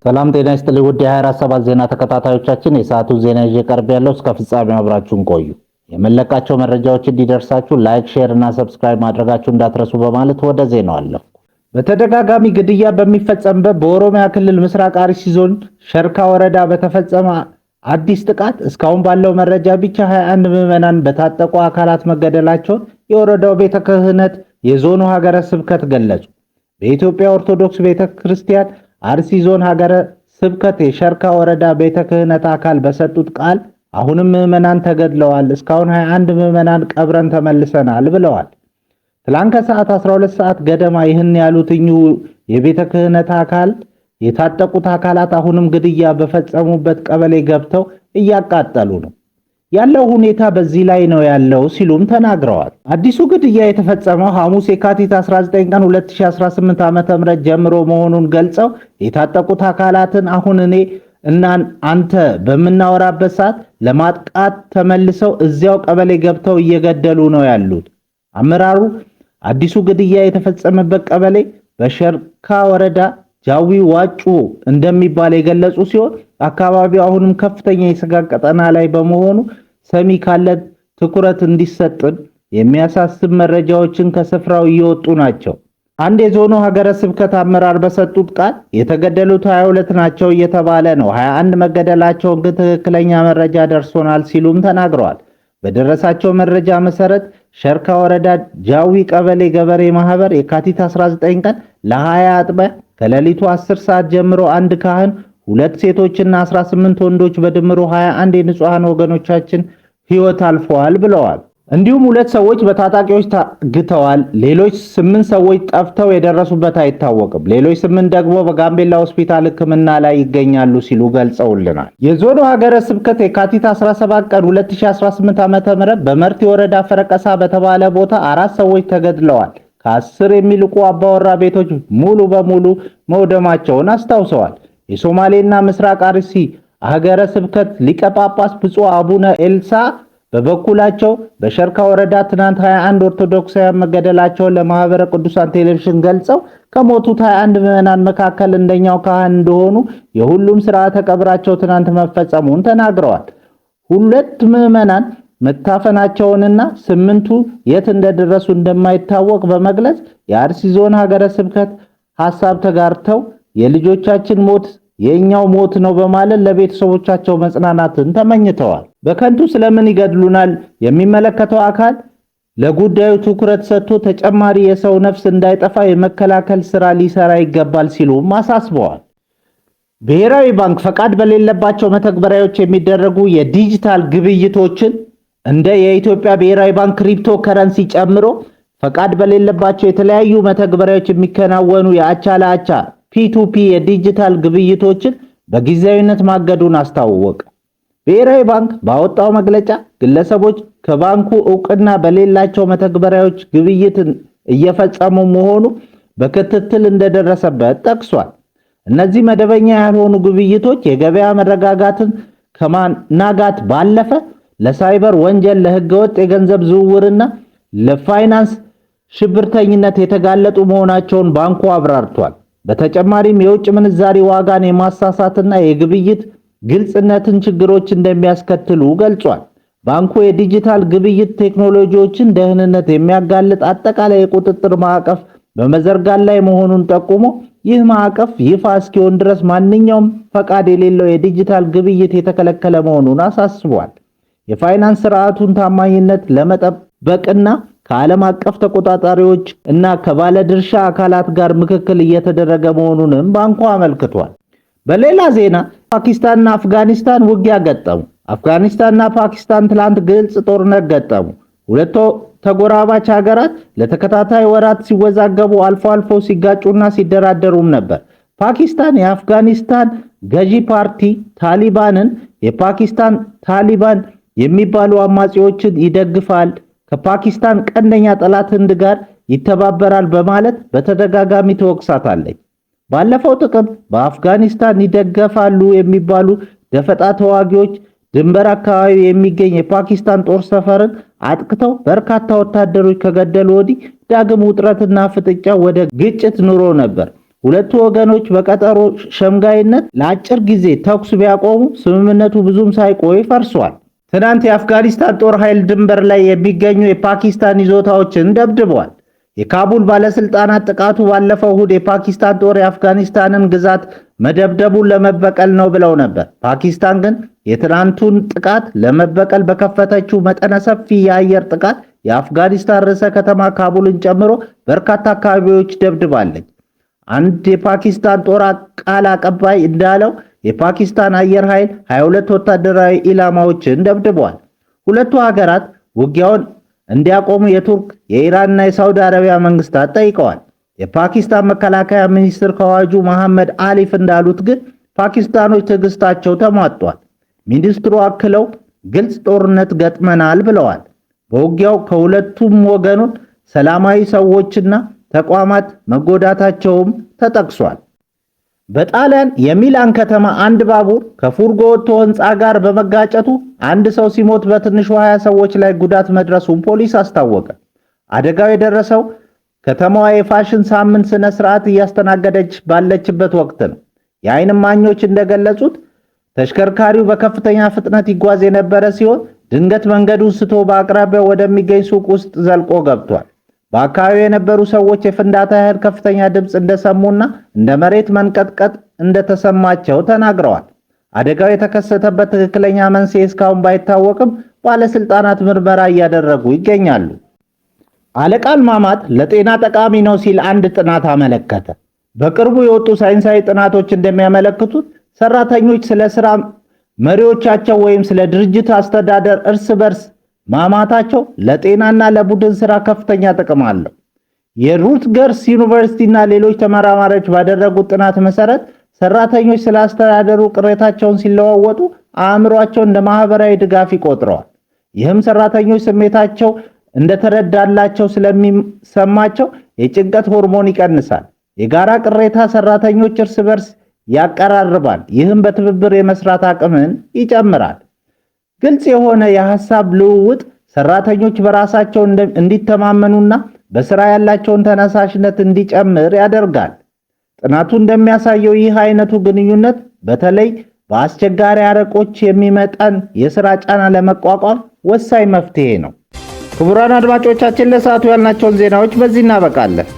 ሰላም ጤና ይስጥልኝ ውድ የ24/7 ዜና ተከታታዮቻችን፣ የሰዓቱን ዜና ይዤ ቀርብ ያለው እስከ ፍጻሜው አብራችሁን ቆዩ። የመለቃቸው መረጃዎች እንዲደርሳችሁ ላይክ፣ ሼር እና ሰብስክራይብ ማድረጋችሁ እንዳትረሱ በማለት ወደ ዜናው አለፍኩ። በተደጋጋሚ ግድያ በሚፈጸምበት በኦሮሚያ ክልል ምስራቅ አርሲ ዞን ሸርካ ወረዳ በተፈጸመ አዲስ ጥቃት እስካሁን ባለው መረጃ ብቻ 21 ምዕመናን በታጠቁ አካላት መገደላቸውን የወረዳው ቤተ ክህነት የዞኑ ሀገረ ስብከት ገለጹ። በኢትዮጵያ ኦርቶዶክስ ቤተክርስቲያን አርሲ ዞን ሀገረ ስብከት የሸርካ ወረዳ ቤተ ክህነት አካል በሰጡት ቃል አሁንም ምዕመናን ተገድለዋል፣ እስካሁን 21 ምዕመናን ቀብረን ተመልሰናል ብለዋል። ትላንት ከሰዓት 12 ሰዓት ገደማ ይህን ያሉት እኚሁ የቤተ ክህነት አካል የታጠቁት አካላት አሁንም ግድያ በፈጸሙበት ቀበሌ ገብተው እያቃጠሉ ነው ያለው ሁኔታ በዚህ ላይ ነው ያለው ሲሉም ተናግረዋል። አዲሱ ግድያ የተፈጸመው ሐሙስ የካቲት 19 ቀን 2018 ዓ.ም ጀምሮ መሆኑን ገልጸው የታጠቁት አካላትን አሁን እኔ እና አንተ በምናወራበት ሰዓት ለማጥቃት ተመልሰው እዚያው ቀበሌ ገብተው እየገደሉ ነው ያሉት። አመራሩ አዲሱ ግድያ የተፈጸመበት ቀበሌ በሸርካ ወረዳ ጃዊ ዋጩ እንደሚባል የገለጹ ሲሆን አካባቢው አሁንም ከፍተኛ የስጋት ቀጠና ላይ በመሆኑ ሰሚ ካለ ትኩረት እንዲሰጥን የሚያሳስብ መረጃዎችን ከስፍራው እየወጡ ናቸው። አንድ የዞኑ ሀገረ ስብከት አመራር በሰጡት ቃል የተገደሉት 22 ናቸው እየተባለ ነው፣ 21 መገደላቸውን ግን ትክክለኛ መረጃ ደርሶናል ሲሉም ተናግረዋል። በደረሳቸው መረጃ መሰረት ሸርካ ወረዳ ጃዊ ቀበሌ ገበሬ ማህበር የካቲት 19 ቀን ለ20 አጥቢያ ከሌሊቱ 10 ሰዓት ጀምሮ አንድ ካህን፣ 2 ሴቶችና 18 ወንዶች በድምሩ 21 የንጹሃን ወገኖቻችን ሕይወት አልፈዋል ብለዋል። እንዲሁም 2 ሰዎች በታጣቂዎች ታግተዋል። ሌሎች 8 ሰዎች ጠፍተው የደረሱበት አይታወቅም። ሌሎች 8 ደግሞ በጋምቤላ ሆስፒታል ሕክምና ላይ ይገኛሉ ሲሉ ገልጸውልናል። የዞኑ ሀገረ ስብከት የካቲት 17 ቀን 2018 ዓ.ም በመርቲ ወረዳ ፈረቀሳ በተባለ ቦታ 4 ሰዎች ተገድለዋል። ከ10 የሚልቁ አባወራ ቤቶች ሙሉ በሙሉ መውደማቸውን አስታውሰዋል። የሶማሌና ምስራቅ አርሲ ሀገረ ስብከት ሊቀ ጳጳስ ብፁዕ አቡነ ኤልሳ በበኩላቸው በሸርካ ወረዳ ትናንት 21 ኦርቶዶክሳውያን መገደላቸውን ለማህበረ ቅዱሳን ቴሌቪዥን ገልጸው ከሞቱት 21 ምዕመናን መካከል እንደኛው ካህን እንደሆኑ የሁሉም ስርዓተ ቀብራቸው ትናንት መፈጸሙን ተናግረዋል። 2 ምዕመናን መታፈናቸውንና 8ቱ የት እንደደረሱ እንደማይታወቅ በመግለጽ የአርሲ ዞን ሀገረ ስብከት ሐሳብ ተጋርተው የልጆቻችን ሞት የኛው ሞት ነው በማለት ለቤተሰቦቻቸው መጽናናትን ተመኝተዋል። በከንቱ ስለምን ይገድሉናል? የሚመለከተው አካል ለጉዳዩ ትኩረት ሰጥቶ ተጨማሪ የሰው ነፍስ እንዳይጠፋ የመከላከል ስራ ሊሰራ ይገባል ሲሉም አሳስበዋል። ብሔራዊ ባንክ ፈቃድ በሌለባቸው መተግበሪያዎች የሚደረጉ የዲጂታል ግብይቶችን እንደ የኢትዮጵያ ብሔራዊ ባንክ ክሪፕቶ ከረንሲ ጨምሮ ፈቃድ በሌለባቸው የተለያዩ መተግበሪያዎች የሚከናወኑ የአቻ ለአቻ ፒ2ፒ የዲጂታል ግብይቶችን በጊዜያዊነት ማገዱን አስታወቀ። ብሔራዊ ባንክ ባወጣው መግለጫ ግለሰቦች ከባንኩ ዕውቅና በሌላቸው መተግበሪያዎች ግብይትን እየፈጸሙ መሆኑ በክትትል እንደደረሰበት ጠቅሷል። እነዚህ መደበኛ ያልሆኑ ግብይቶች የገበያ መረጋጋትን ከማናጋት ባለፈ ለሳይበር ወንጀል፣ ለህገወጥ የገንዘብ ዝውውርና ለፋይናንስ ሽብርተኝነት የተጋለጡ መሆናቸውን ባንኩ አብራርቷል። በተጨማሪም የውጭ ምንዛሪ ዋጋን የማሳሳትና የግብይት ግልጽነትን ችግሮች እንደሚያስከትሉ ገልጿል። ባንኩ የዲጂታል ግብይት ቴክኖሎጂዎችን ደህንነት የሚያጋልጥ አጠቃላይ የቁጥጥር ማዕቀፍ በመዘርጋት ላይ መሆኑን ጠቁሞ ይህ ማዕቀፍ ይፋ እስኪሆን ድረስ ማንኛውም ፈቃድ የሌለው የዲጂታል ግብይት የተከለከለ መሆኑን አሳስቧል። የፋይናንስ ስርዓቱን ታማኝነት ለመጠበቅና ከዓለም አቀፍ ተቆጣጣሪዎች እና ከባለድርሻ አካላት ጋር ምክክር እየተደረገ መሆኑንም ባንኩ አመልክቷል። በሌላ ዜና ፓኪስታንና አፍጋኒስታን ውጊያ ገጠሙ። አፍጋኒስታንና ፓኪስታን ትላንት ግልጽ ጦርነት ገጠሙ። ሁለቱ ተጎራባች ሀገራት ለተከታታይ ወራት ሲወዛገቡ አልፎ አልፎ ሲጋጩና ሲደራደሩም ነበር። ፓኪስታን የአፍጋኒስታን ገዢ ፓርቲ ታሊባንን የፓኪስታን ታሊባን የሚባሉ አማጺዎችን ይደግፋል፣ ከፓኪስታን ቀንደኛ ጠላት ህንድ ጋር ይተባበራል በማለት በተደጋጋሚ ተወቅሳታለች። ባለፈው ጥቅምት በአፍጋኒስታን ይደገፋሉ የሚባሉ ደፈጣ ተዋጊዎች ድንበር አካባቢ የሚገኝ የፓኪስታን ጦር ሰፈርን አጥቅተው በርካታ ወታደሮች ከገደሉ ወዲህ ዳግም ውጥረትና ፍጥጫ ወደ ግጭት ኑሮ ነበር። ሁለቱ ወገኖች በቀጠሮ ሸምጋይነት ለአጭር ጊዜ ተኩስ ቢያቆሙ ስምምነቱ ብዙም ሳይቆይ ፈርሷል። ትናንት የአፍጋኒስታን ጦር ኃይል ድንበር ላይ የሚገኙ የፓኪስታን ይዞታዎችን ደብድበዋል። የካቡል ባለስልጣናት ጥቃቱ ባለፈው እሁድ የፓኪስታን ጦር የአፍጋኒስታንን ግዛት መደብደቡን ለመበቀል ነው ብለው ነበር። ፓኪስታን ግን የትናንቱን ጥቃት ለመበቀል በከፈተችው መጠነ ሰፊ የአየር ጥቃት የአፍጋኒስታን ርዕሰ ከተማ ካቡልን ጨምሮ በርካታ አካባቢዎች ደብድባለች። አንድ የፓኪስታን ጦር ቃል አቀባይ እንዳለው የፓኪስታን አየር ኃይል 22 ወታደራዊ ኢላማዎችን ደብድቧል። ሁለቱ ሀገራት ውጊያውን እንዲያቆሙ የቱርክ የኢራንና የሳውዲ አረቢያ መንግስታት ጠይቀዋል። የፓኪስታን መከላከያ ሚኒስትር ከዋጁ መሐመድ አሊፍ እንዳሉት ግን ፓኪስታኖች ትዕግስታቸው ተሟጧል። ሚኒስትሩ አክለው ግልጽ ጦርነት ገጥመናል ብለዋል። በውጊያው ከሁለቱም ወገኖች ሰላማዊ ሰዎችና ተቋማት መጎዳታቸውም ተጠቅሷል። በጣሊያን የሚላን ከተማ አንድ ባቡር ከፉርጎ ወጥቶ ህንፃ ጋር በመጋጨቱ አንድ ሰው ሲሞት በትንሹ 20 ሰዎች ላይ ጉዳት መድረሱን ፖሊስ አስታወቀ። አደጋው የደረሰው ከተማዋ የፋሽን ሳምንት ስነ ስርዓት እያስተናገደች ባለችበት ወቅት ነው። የዓይን እማኞች እንደገለጹት ተሽከርካሪው በከፍተኛ ፍጥነት ይጓዝ የነበረ ሲሆን ድንገት መንገዱን ስቶ በአቅራቢያው ወደሚገኝ ሱቅ ውስጥ ዘልቆ ገብቷል። በአካባቢው የነበሩ ሰዎች የፍንዳታ ያህል ከፍተኛ ድምፅ እንደሰሙና እንደ መሬት መንቀጥቀጥ እንደተሰማቸው ተናግረዋል። አደጋው የተከሰተበት ትክክለኛ መንስኤ እስካሁን ባይታወቅም ባለስልጣናት ምርመራ እያደረጉ ይገኛሉ። አለቃል ማማት ለጤና ጠቃሚ ነው ሲል አንድ ጥናት አመለከተ። በቅርቡ የወጡ ሳይንሳዊ ጥናቶች እንደሚያመለክቱት ሰራተኞች ስለ ስራ መሪዎቻቸው ወይም ስለ ድርጅት አስተዳደር እርስ በርስ ማማታቸው ለጤናና ለቡድን ስራ ከፍተኛ ጥቅም አለው። የሩትገርስ ዩኒቨርሲቲና ሌሎች ተመራማሪዎች ባደረጉት ጥናት መሰረት ሰራተኞች ስለ አስተዳደሩ ቅሬታቸውን ሲለዋወጡ አእምሯቸው እንደ ማህበራዊ ድጋፍ ይቆጥረዋል። ይህም ሰራተኞች ስሜታቸው እንደተረዳላቸው ስለሚሰማቸው የጭንቀት ሆርሞን ይቀንሳል። የጋራ ቅሬታ ሰራተኞች እርስ በርስ ያቀራርባል። ይህም በትብብር የመስራት አቅምን ይጨምራል። ግልጽ የሆነ የሐሳብ ልውውጥ ሰራተኞች በራሳቸው እንዲተማመኑና በስራ ያላቸውን ተነሳሽነት እንዲጨምር ያደርጋል። ጥናቱ እንደሚያሳየው ይህ አይነቱ ግንኙነት በተለይ በአስቸጋሪ አረቆች የሚመጣን የሥራ ጫና ለመቋቋም ወሳኝ መፍትሄ ነው። ክቡራን አድማጮቻችን ለሰዓቱ ያልናቸውን ዜናዎች በዚህ እናበቃለን።